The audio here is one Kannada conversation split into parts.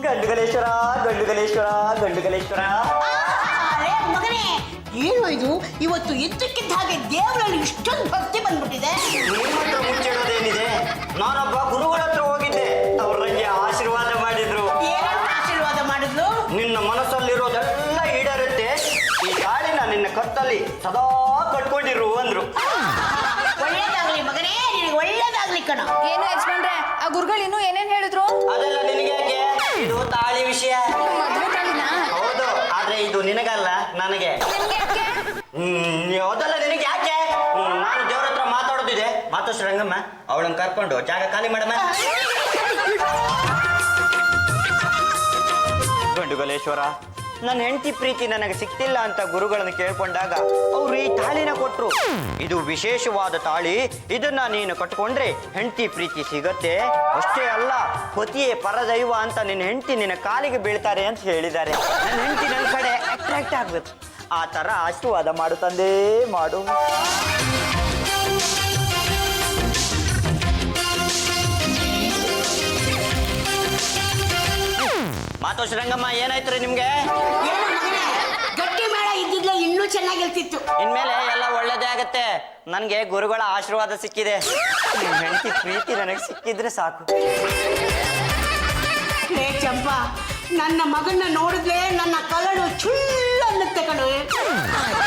ಗಂಡುಗಲೇಶ್ವರ ಗಂಡುಗಲೇಶ್ವರ ಗಂಡುಗಲೇಶ್ವರ. ಮಗನೇ, ಏನು ಇದು ಇವತ್ತು ಇದ್ದಕ್ಕಿದ್ದ ಹಾಗೆ ದೇವರಲ್ಲಿ ಇಷ್ಟೊಂದು ಭಕ್ತಿ ಬಂದ್ಬಿಟ್ಟಿದೆ. ನಿಮ್ಮತ್ರ ಮುಚ್ಚಿಡೋದೇನಿದೆ? ನಾನೊಬ್ಬ ಗುರುಗಳ ಹತ್ರ ಹೋಗಿದ್ದೆ, ಅವ್ರು ನಂಗೆ ಆಶೀರ್ವಾದ ಮಾಡಿದ್ರು. ಏನಂತ ಆಶೀರ್ವಾದ ಮಾಡಿದ್ಲು? ನಿನ್ನ ಮನಸ್ಸಲ್ಲಿರೋದೆಲ್ಲ ಈಡೇರುತ್ತೆ, ಈ ತಾಳಿನ ನಿನ್ನ ಕತ್ತಲ್ಲಿ ಸದಾ ಕಟ್ಕೊಂಡಿರು ಅಂದ್ರು. ಒಳ್ಳೇದಾಗ್ಲಿ ಮಗನೇ, ನಿನಗೆ ಒಳ್ಳೇದಾಗ್ಲಿ ಕಣ. ಏನು ಯಜಮಾನ್ರೆ, ಆ ಗುರುಗಳು ಇನ್ನೂ ಏನೇನ್ ಹೇಳಿದ್ರು? ಅದೆಲ್ಲ ನಿನಗೆ ಯಾಕೆ? ಇದು ತಾಳಿ ವಿಷಯ. ಮದುವೆ ತಾಳಿನಾ? ಹೌದು, ಆದ್ರೆ ಇದು ನಿನಗಲ್ಲ, ನನಗೆ. ಅದೆಲ್ಲ ನಿನಗೆ ಯಾಕೆ? ನಾನು ದೇವ್ರ ಹತ್ರ ಮಾತಾಡೋದಿದೆ. ಮಾತೋಶ್ರೀ ರಂಗಮ್ಮ, ಅವಳನ್ನ ಕರ್ಕೊಂಡು ಜಾಗ ಖಾಲಿ ಮಾಡಮ್ಮ. ಗಂಡುಗಲೇಶ್ವರ, ನನ್ನ ಹೆಂಡತಿ ಪ್ರೀತಿ ನನಗೆ ಸಿಕ್ತಿಲ್ಲ ಅಂತ ಗುರುಗಳನ್ನು ಕೇಳ್ಕೊಂಡಾಗ ಅವ್ರು ಈ ತಾಳಿನ ಕೊಟ್ರು. ಇದು ವಿಶೇಷವಾದ ತಾಳಿ, ಇದನ್ನ ನೀನು ಕಟ್ಕೊಂಡ್ರೆ ಹೆಂಡತಿ ಪ್ರೀತಿ ಸಿಗತ್ತೆ. ಅಷ್ಟೇ ಅಲ್ಲ, ಪತಿಯೇ ಪರದೈವ ಅಂತ ನಿನ್ನ ಹೆಂಡತಿ ನಿನ್ನ ಕಾಲಿಗೆ ಬೀಳ್ತಾರೆ ಅಂತ ಹೇಳಿದ್ದಾರೆ. ನನ್ನ ಹೆಂಡತಿ ನನ್ನ ಕಡೆ ಅಟ್ರಾಕ್ಟ್ ಆಗ್ಬೇಕು. ಆ ತರ ಆಶೀರ್ವಾದ ಮಾಡು ತಂದೆ, ಮಾಡು. ಮಾತೋಶ್ರೀ ರಂಗಮ್ಮ, ಏನಾಯ್ತು ನಿಮ್ಗೆ? ಏನು ಮಗನೇ, ಗಟ್ಟಿ ಮೇಳ ಇದ್ದಿದ್ಲೆ ಇನ್ನೂ ಚೆನ್ನಾಗಿರ್ತಿತ್ತು. ಇನ್ಮೇಲೆ ಎಲ್ಲ ಒಳ್ಳೇದೇ ಆಗತ್ತೆ. ನನ್ಗೆ ಗುರುಗಳ ಆಶೀರ್ವಾದ ಸಿಕ್ಕಿದೆ. ಹೆಂಡತಿ ಪ್ರೀತಿ ನನಗೆ ಸಿಕ್ಕಿದ್ರೆ ಸಾಕು. ಲೇ ಚಂಪಾ, ನನ್ನ ಮಗನ್ನ ನೋಡಿದ್ರೆ ನನ್ನ ಕರಳು ಚುಳ್ಳನ್ನುತ್ತೆ ಕಣು.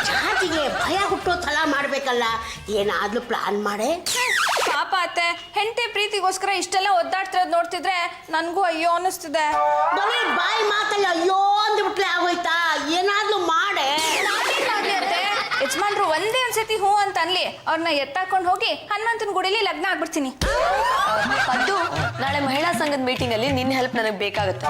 ಜಾತಿಗೆ ಭಯ ಹುಟ್ಟೋ ಥರ ಮಾಡ್ಬೇಕಲ್ಲ, ಏನಾದ್ರೂ ಪ್ಲಾನ್ ಮಾಡೆ. ಪಾಪ ಅತ್ತೆ, ಹೆಂಡತಿ ಪ್ರೀತಿಗೋಸ್ಕರ ಇಷ್ಟೆಲ್ಲ ಒದ್ದಾಡ್ತಿರೋದು ನೋಡ್ತಿದ್ರೆ ನನ್ಗೂ ಅಯ್ಯೋ ಅನ್ನಿಸ್ತಿದೆ. ಬರೀ ಬಾಯಿ ಮಾತಲ್ಲ ಅಯ್ಯೋ ಅಂದ್ಬಿಟ್ರೆ ಆಗೋಯ್ತಾ? ಏನಾದ್ರೂ ಮಾಡೆ. ಅತ್ತೆ, ಯಜಮಾನ್ರು ಒಂದೇ ಒಂದ್ಸತಿ ಹೂ ಅಂತ ಅನ್ಲಿ, ಅವ್ರನ್ನ ಎತ್ತಾಕೊಂಡು ಹೋಗಿ ಹನುಮಂತನ ಗುಡಿಲಿ ಲಗ್ನ ಆಗ್ಬಿಡ್ತೀನಿ. ಅದು ನಾಳೆ ಮಹಿಳಾ ಸಂಘದ ಮೀಟಿಂಗ್ ಅಲ್ಲಿ ನಿನ್ನ ಹೆಲ್ಪ್ ನನಗೆ ಬೇಕಾಗುತ್ತೆ.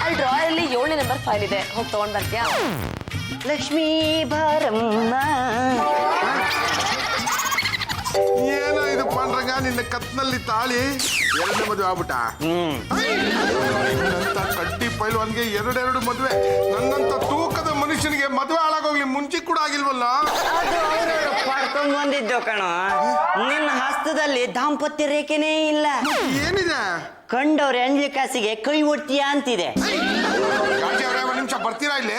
ಅಲ್ಲಿ ಡ್ರಾಯರ್ ಅಲ್ಲಿ 7ನೇ ನಂಬರ್ ಫೈಲ್ ಇದೆ, ಹೋಗಿ ತಗೊಂಡ್ ಬರ್ತೀಯಾ? ಲಕ್ಷ್ಮೀ ಬಾರಮ್ಮ. ಏನೋ ಇದು ಪಾಂಡ್ರಂಗ, ನಿನ್ನ ಕತ್ನಲ್ಲಿ ತಾಳಿ 2ನೇ ಮದುವೆ ಆಗ್ಬಿಟ್ಟ. ನನ್ನಂತ ಕಡ್ಡಿ ಪೈಲ್ವಾನ್ಗೆ 2 ಮದುವೆ. ನನ್ನಂತ ತೂಕದ ಮನುಷ್ಯನಿಗೆ ಮದುವೆ ಹಾಳಾಗೋಗ್ಲಿ ಮುಂಚೆ ಕೂಡ ಆಗಿಲ್ವಲ್ಲ. ಪಡ್ಕೊಂಡ್ ಬಂದಿದ್ದು ಕಣ. ನಿನ್ನ ಹಸ್ತದಲ್ಲಿ ದಾಂಪತ್ಯ ರೇಖೆನೇ ಇಲ್ಲ. ಏನಿದೆ? ಕಂಡವ್ರ ಅಂಜಿ ಕಾಸಿಗೆ ಕೈ ಒಡ್ತೀಯ ಅಂತಿದೆ. ಒಂದ್ ನಿಮಿಷ ಬರ್ತೀರಾ ಇಲ್ಲಿ?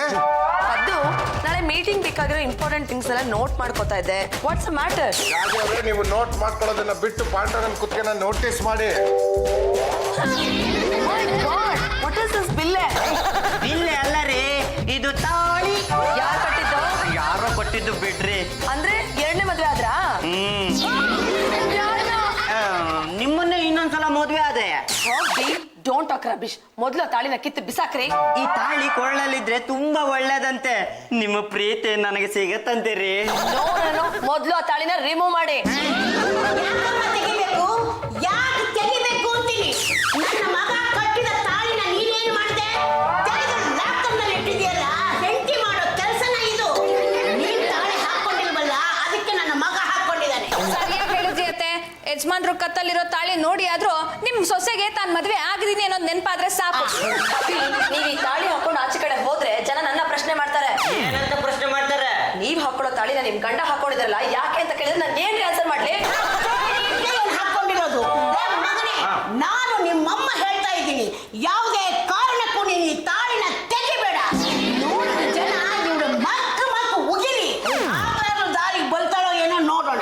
ಅದು ನಾಳೆ ಮೀಟಿಂಗ್ ಬೇಕಾಗಿರೋ ಇಂಪಾರ್ಟೆಂಟ್ ಥಿಂಗ್ಸ್ ಎಲ್ಲ ನೋಟ್ ಮಾಡ್ಕೋತಾ ಇದ್ದೆ. What's the matter? ನೀವು ನೋಟ್ ಮಾಡ್ಕೊಳ್ಳೋದನ್ನ ಬಿಟ್ಟು ಪಾಂಡ್ರಂಗನ್ ಕುತ್ಕೊಂಡು ನೋಟಿಸ್ ಮಾಡಿ. ವಾಟ್ ಇಸ್ ದಿಸ್ ಬಿಲ್ಲೆ? ಬಿಲ್ಲೆ ಅಲ್ಲ ರೀ, ಇದು ತಾಳಿ. ಯಾರು ಕಟ್ಟಿದ್ದು? ಯಾರೋ ಕೊಟ್ಟಿದ್ದು ಬಿಡ್ರಿ. ಅಂದ್ರೆ 2ನೇ ಮದುವೆ ಆದ್ರಾ? ನಿಮ್ಮನ್ನ ಇನ್ನೊಂದ್ಸಲ ಮದ್ವೆ ಆದೆ. Don't talk rubbish. ಮೊದಲು ತಾಳಿನ ಕಿತ್ತು ಬಿಸಾಕ್ರಿ. ಈ ತಾಳಿ ಕೊಳ್ಳಲಿದ್ರೆ ತುಂಬಾ ಒಳ್ಳೇದಂತೆ. ನಿಮ್ಮ ಪ್ರೀತಿ ನನಗೆ ಸಿಗತ್ತಂತೀರಿ? ಮೊದಲು ಆ ತಾಳಿನ ರಿಮೂವ್ ಮಾಡಿ. ತೆಗಿಬೇಕು, ಯಾಕೆ ತೆಗಿಬೇಕು ಅಂತೀನಿ. ನನ್ನ ಮಗ ಕಟ್ಟಿದ ತಾಳಿನ ನೀನೇನು ಮಾಡಿದೆ? ಲ್ಯಾಪ್ಟಾಪ್ನಲ್ಲಿ ಇಟ್ಟಿದೆಯಲ್ಲ, ಹೆಂಡತಿ ಮಾಡೋ ಕೆಲಸನ ಇದು. ನೀನ್ ತಾಳಿ ಹಾಕೊಂಡಿಲ್ವಲ್ಲ, ಅದಕ್ಕೆ ನನ್ನ ಮಗ ಹಾಕೊಂಡಿದ್ದಾನೆ. ಸರಿಯಾಗಿ ಹೇಳಿದ್ರಿ ಅತ್ತೆ. ಯಜಮಾನ್ರು ಕತ್ತಲ್ಲಿರೋ ತಾಳಿ ನೋಡಿ ಆದ್ರೂ ನಿಮ್ ಸೊಸೆಗೆ ತಾನ್ ಮದ್ವೆ ಆಗಿದೀನಿ ಅನ್ನೋದು ನೆನಪಾದ್ರೆ ಸಾಕು. ನೀವ್ ಈ ತಾಳಿ ಹಾಕೊಂಡು ಆಚೆ ಕಡೆ ಹೋದ್ರೆ ಜನ ನನ್ನ ಪ್ರಶ್ನೆ ಮಾಡ್ತಾರೆ. ಏನಂತ ಪ್ರಶ್ನೆ ಮಾಡ್ತಾರೆ? ನೀವ್ ಹಾಕೊಳ್ಳೋ ತಾಳಿನ ನಿಮ್ ಗಂಡ ಹಾಕೊಂಡಿದ್ರಲ್ಲ, ಯಾಕೆ ಅಂತ ಕೇಳಿದ್ರೆ ನಾನು ಏನ್ರಿ ಆನ್ಸರ್ ಮಾಡ್ಲಿ? ಹಾಕೊಂಡಿರೋದು ಮಗನೇ, ನಾನು ನಿಮ್ಮಮ್ಮ ಹೇಳ್ತಾ ಇದ್ದೀನಿ, ಯಾವುದೇ ಕಾರಣಕ್ಕೂ ನೀನು ಈ ತಾಳಿನ ತೆಗಿಬೇಡ. ನೋಡಿದ ಜನ ಇವ್ರು ಮಕ್ಕ ಉಗಿರಿ. ದಾರಿಗೆ ಬಲ್ತಾಳೋ ಏನೋ ನೋಡೋಣ.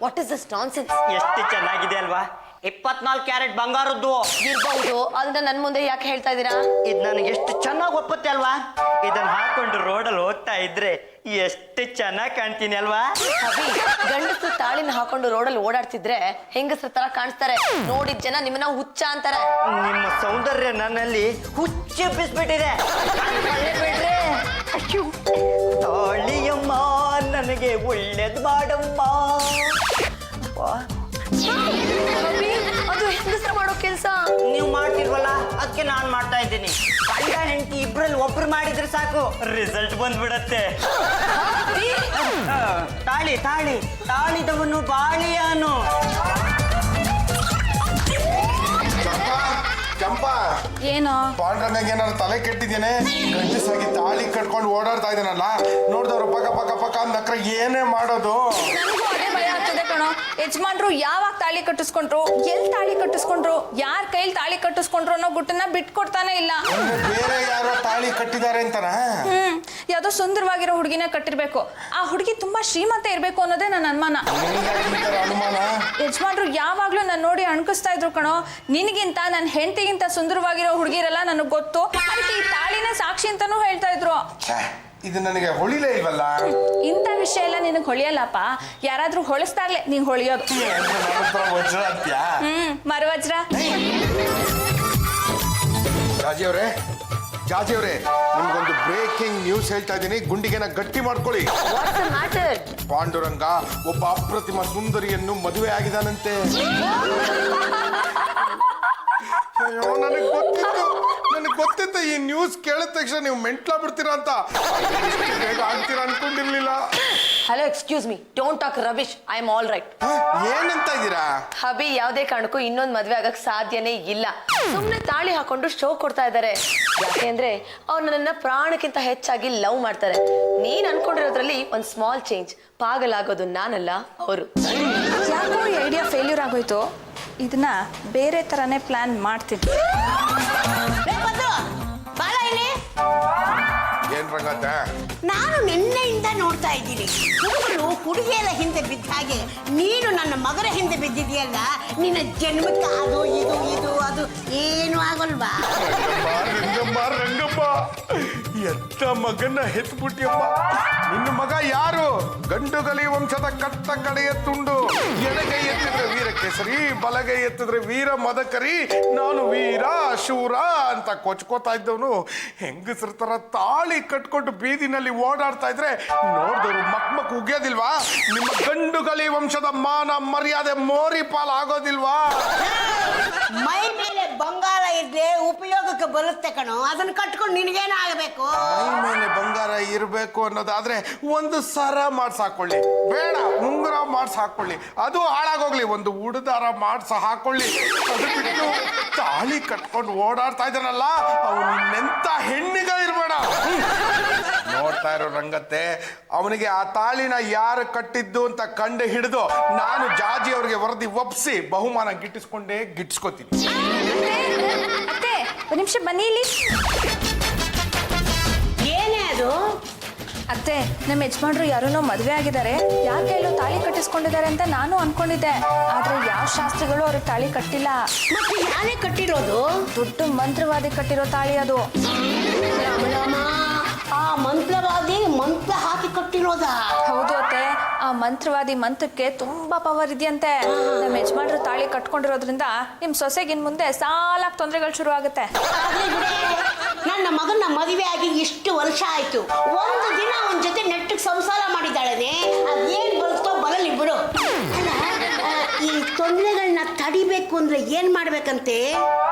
What is this nonsense? ಎಷ್ಟು ಚೆನ್ನಾಗಿದೆ ಅಲ್ವಾ? 24 ಕ್ಯಾರೆಟ್ ಬಂಗಾರದ್ದು ಇರ್ಬಹುದು, ಅದನ್ನ ನನ್ ಮುಂದೆ ಯಾಕೆ ಹೇಳ್ತಾ ಇದ್ದೀರಾ? ಇದು ನನಗೆ ಎಷ್ಟು ಚೆನ್ನಾಗಿ ಒಪ್ಪತ್ತೆ ಅಲ್ವಾ? ಇದನ್ನ ಹಾಕೊಂಡು ರೋಡಲ್ಲಿ ಹೋಗ್ತಾ ಇದ್ರೆ ಎಷ್ಟು ಚೆನ್ನಾಗಿ ಕಾಣ್ತೀನಿ ಅಲ್ವಾ? ಗಂಡಸರು ತಾಳಿನ ಹಾಕೊಂಡು ರೋಡಲ್ಲಿ ಓಡಾಡ್ತಿದ್ರೆ ಹೆಂಗಸ್ರ ತರ ಕಾಣಿಸ್ತಾರೆ. ನೋಡಿದ ಜನ ನಿಮ್ಮನ್ನ ಹುಚ್ಚ ಅಂತಾರೆ. ನಿಮ್ಮ ಸೌಂದರ್ಯ ನನ್ನಲ್ಲಿ ಹುಚ್ಚೆಬ್ಬಿಸ್ಬಿಟ್ಟಿದೆ. ಬಿಡ್ರೆ ತಾಳಿಯಮ್ಮ ನನಗೆ ಒಳ್ಳೇದು ಮಾಡಮ್ಮ. ಅದು ಹೆಂಗಸ್ರ ಮಾಡೋ ಕೆಲ್ಸ. ನೀವು ಮಾಡ್ತಿಲ್ವಲ್ಲ, ಅದಕ್ಕೆ ನಾನ್ ಮಾಡ್ತಾ ಇದ್ದೀನಿ. ಗಂಡ ಹೆಂಡತಿ ಇಬ್ರಲ್ಲಿ ಒಬ್ರು ಮಾಡಿದ್ರೆ ಸಾಕು, ರಿಸಲ್ಟ್ ಬಂದ್ಬಿಡತ್ತೆ. ತಾಳಿ ತಾಳಿ ತಾಳಿದವನು ಬಾಳಿಯಾನು. ಏನು ಪಾಂಡ್ರಂಗ ಏನಾದ್ರು ತಲೆ ಕೆಟ್ಟಿದ್ದೇನೆ ಗಂಡಸಾಗಿ ತಾಳಿ ಕಟ್ಕೊಂಡು ಓಡಾಡ್ತಾ ಇದ್ದಾನಲ್ಲ ನೋಡ್ದವ್ರು ಪಕ್ಕ ಪಕ್ಕ ಪಕ್ಕ ನಕ್ರ ಏನೇ ಮಾಡೋದು. ನನಗೂ ಅದೇ ಭಯ ಆಗ್ತದೆ ಕಣೋ. ಯಜಮಾನ್ರು ಯಾವಾಗ ತಾಳಿ ಕಟ್ಟಿಸ್ಕೊಂಡ್ರು, ಎಲ್ಲಿ ತಾಳಿ ಕಟ್ಟಿಸ್ಕೊಂಡ್ರು, ಯಾರ ಕೈಲಿ ತಾಳಿ ಕಟ್ಟಿಸ್ಕೊಂಡ್ರು ಅನ್ನೋ ಗುಟ್ಟನ್ನ ಬಿಟ್ಕೊಡ್ತಾನೆ ಇಲ್ಲ. ಬೇರೆ ಯಾರೋ ತಾಳಿ ಕಟ್ಟಿದ್ದಾರೆ ಅಂತನ. ಯಾವ್ದೋ ಸುಂದರವಾಗಿರೋ ಹುಡುಗಿನ ಕಟ್ಟಿರ್ಬೇಕು. ಆ ಹುಡುಗಿ ತುಂಬಾ ಶ್ರೀಮಂತ ಇರ್ಬೇಕು ಅನ್ನೋದೇ ನನ್ನ ಅನುಮಾನ. ಅನುಮಾನ ಯಜಮಾನ್ರು ಯಾವಾಗ್ಲೂ ನಾನು ನೋಡಿ ಅಣ್ಕಿಸ್ತಾ ಇದ್ರು ಕಣೋ. ನಿನಗಿಂತ ನನ್ನ ಹೆಂಡತಿಗಿಂತ ಸುಂದರವಾಗಿರೋ ಹುಡುಗಿರಲ್ಲ ನನಗೆ ಗೊತ್ತು, ಅದಕ್ಕೆ ಈ ತಾಳಿನೇ ಸಾಕ್ಷಿ ಅಂತಾನೂ ಹೇಳ್ತಾ ಇದ್ರು. ಇದು ನನಗೆ ಹೊಳಿಲೇ ಇಲ್ವಲ್ಲ. ಇಂಥ ವಿಷಯ ಎಲ್ಲ ನಿನಗೆ ಹೊಳಿಯಲ್ಲಪ್ಪ. ಯಾರಾದ್ರೂ ಹೊಳಿಸ್ದಾಗ್ಲೆ ನೀನ್ ಹೊಳಿಯೋದು. ಮರವಜ್ರ. ಜಾಜಿ ಅವ್ರೆ ನಿಮ್ಗೊಂದು ಬ್ರೇಕಿಂಗ್ ನ್ಯೂಸ್ ಹೇಳ್ತಾ ಇದ್ದೀನಿ, ಗುಂಡಿಗೆನ ಗಟ್ಟಿ ಮಾಡ್ಕೊಳ್ಳಿ. ಪಾಂಡುರಂಗ ಒಬ್ಬ ಅಪ್ರತಿಮ ಸುಂದರಿಯನ್ನು ಮದುವೆ ಆಗಿದಾನಂತೆ. ನನಗೆ ಗೊತ್ತಿತ್ತು ಈ ನ್ಯೂಸ್ ಕೇಳಿದ ತಕ್ಷಣ ನೀವು ಮೆಂಟ್ಲಾ ಬಿಡ್ತೀರಾ ಅಂತ. ಬೇಗ ಆಗ್ತೀರಾ ಅನ್ಕೊಂಡಿರ್ಲಿಲ್ಲ. Hello, excuse me, don't talk rubbish. I am all right. ಏನಂತ ಇದ್ದೀರಾ? ಹಬಿ ಯಾವುದೇ ಕಾರಣಕ್ಕೂ ಇನ್ನೊಂದು ಮದ್ವೆ ಆಗಕ್ ಸಾಧ್ಯನೇ ಇಲ್ಲ. ಸುಮ್ನೆ ತಾಳಿ ಹಾಕೊಂಡು ಶೋ ಕೊಡ್ತಾ ಇದ್ದಾರೆ. ಯಾಕೆಂದ್ರೆ ಅವ್ರು ನನ್ನನ್ನ ಪ್ರಾಣಕ್ಕಿಂತ ಹೆಚ್ಚಾಗಿ ಲವ್ ಮಾಡ್ತಾರೆ. ನೀನ್ ಅನ್ಕೊಂಡಿರೋದ್ರಲ್ಲಿ ಒಂದ್ ಸ್ಮಾಲ್ ಚೇಂಜ್. ಪಾಗಲಾಗೋದು ನಾನಲ್ಲ, ಅವರು. ಯಾಕೋ ಈ ಐಡಿಯಾ ಫೇಲ್ಯೂರ್ ಆಗೋಯ್ತು. ಇದನ್ನ ಬೇರೆ ತರನೇ ಪ್ಲಾನ್ ಮಾಡ್ತೀನಿ. ಏನ್ ರಂಗತ್ತ? ನಾನು ನಿನ್ನೆಯಿಂದ ನೋಡ್ತಾ ಇದ್ದೀನಿ. ಹುಡುಗರು ಹುಡುಗಿಯರ ಹಿಂದೆ ಬಿದ್ದ ಹಾಗೆ ನೀನು ನನ್ನ ಮಗರ ಹಿಂದೆ ಬಿದ್ದಿದೆಯಲ್ಲ. ನಿನ್ನ ಜನ್ಮಕ್ಕೆ ಅದು ಇದು ಇದು ಅದು ಏನು ಆಗೋಲ್ವಾ? ರಂಗಮ್ಮ ರಂಗಮ್ಮ ಎತ್ತ ಮಗನ್ನ ಹೆತ್ಬಿಟ್ಟಿಯಮ್ಮ. ನಿನ್ನ ಮಗ ಯಾರು? ಗಂಡುಗಲಿ ವಂಶದ ಕಟ್ಟ ಕಡೆಯ ತುಂಡು. ಎಡಗೈ ಎತ್ತಿದ್ರೆ ವೀರ ಕೇಸರಿ, ಬಲಗೈ ಎತ್ತಿದ್ರೆ ವೀರ ಮದಕರಿ. ನಾನು ವೀರ ಶೂರ ಅಂತ ಕೊಚ್ಕೋತಾ ಇದ್ದವನು ಹೆಂಗಸರ ತರ ತಾಳಿ ಕಟ್ಕೊಂಡು ಬೀದಿನಲ್ಲಿ ಓಡಾಡ್ತಾ ಇದ್ರೆ ನೋಡಿದವರು ಮಕ್ ಉಗಿಯೋದಿಲ್ವಾ? ನಿಮ್ಮ ಗಂಡುಗಲಿ ವಂಶದ ಮಾನ ಮರ್ಯಾದೆ ಮೋರಿ ಪಾಲ್ ಆಗೋದಿಲ್ವಾ? ಮೈ ಮೇಲೆ ಬಂಗಾರ ಇದ್ರೆ ಉಪಯೋಗಕ್ಕೆ ಬರುತ್ತೆ ಕಣೋ. ಅದನ್ನ ಕಟ್ಕೊಂಡು ನಿನಗೇನು ಆಗಬೇಕು? ಮೈ ಮೇಲೆ ಬಂಗಾರ ಇರಬೇಕು ಅನ್ನೋದಾದ್ರೆ ಒಂದು ಸರ ಮಾಡ್ಸ ಹಾಕೊಳ್ಳಿ, ಬೇಡ ಉಂಗುರ ಮಾಡ್ಸ ಹಾಕೊಳ್ಳಿ, ಅದು ಹಾಳಾಗೋಗ್ಲಿ, ಒಂದು ಉಡುದಾರ ಮಾಡ್ಸ ಹಾಕೊಳ್ಳಿ. ಅದು ಬಿಟ್ಟು ತಾಳಿ ಕಟ್ಕೊಂಡು ಓಡಾಡ್ತಾ ಇದ್ದಾನಲ್ಲ ಅವನು ಇನ್ನೆಂತ ಹೆಣ್ಣಿಗ ಇರ್ಬೇಡ. ನೋಡ್ತಾ ಇರೋ ರಂಗತ್ತೆ, ಅವನಿಗೆ ಆ ತಾಳಿನ ಯಾರು ಕಟ್ಟಿದ್ದು ಅಂತ ಕಂಡು ಹಿಡಿದು ನಾನು ಜಾಜಿ ಅವ್ರಿಗೆ ವರದಿ ಒಪ್ಸಿ ಬಹುಮಾನ ಗಿಟ್ಟಿಸ್ಕೋತೀನಿ. ಅತ್ತೆ ಒಂದು ನಿಮಿಷ ಬನ್ನಿ ಇಲ್ಲಿ. ಏನೇ ಅದು? ಅತ್ತೆ, ನಮ್ಮ ಯಜಮಾನ್ರು ಯಾರೋ ಮದುವೆ ಆಗಿದ್ದಾರೆ, ಯಾರ ಕೈಲೂ ತಾಳಿ ಕಟ್ಟಿಸ್ಕೊಂಡಿದ್ದಾರೆ ಅಂತ ನಾನು ಅನ್ಕೊಂಡಿದ್ದೆ. ಆದ್ರೆ ಯಾವ ಶಾಸ್ತ್ರಿಗಳು ಅವ್ರಿಗೆ ತಾಳಿ ಕಟ್ಟಿಲ್ಲ. ಮತ್ತೆ ಯಾರೇ ಕಟ್ಟಿರೋದು? ದೊಡ್ಡ ಮಂತ್ರವಾದಿ ಕಟ್ಟಿರೋ ತಾಳಿ ಅದು. ಆ ಮಂತ್ರವಾದಿ ಮಂತ್ರ ಹಾಕಿ ಕಟ್ಟಿರೋದ? ಹೌದು ಅತ್ತೆ, ಆ ಮಂತ್ರವಾದಿ ಮಂತ್ರಕ್ಕೆ ತುಂಬಾ ಪವರ್ ಇದೆಯಂತೆ. ನಮ್ಮ ಯಜಮಾನ್ರು ತಾಳಿ ಕಟ್ಕೊಂಡಿರೋದ್ರಿಂದ ನಿಮ್ ಸೊಸೆಗಿನ್ ಮುಂದೆ ಸಾಲಾಗಿ ತೊಂದರೆಗಳು ಶುರು ಆಗುತ್ತೆ. ನನ್ನ ಮಗನ ಮದುವೆ ಆಗಿ ಇಷ್ಟು ವರ್ಷ ಆಯ್ತು, ಒಂದು ದಿನ ಅವನ ಜೊತೆ ನೆಟ್ಟಿಗೆ ಸಂಸಾರ ಮಾಡಿದ್ದಾಳೆ. ಅದೇನ್ ಬರುತ್ತೋ ಬರಲಿ ಬಿಡು. ಈ ತೊಂದರೆಗಳನ್ನ ತಡಿಬೇಕು ಅಂದ್ರೆ ಏನ್ ಮಾಡ್ಬೇಕಂತೆ?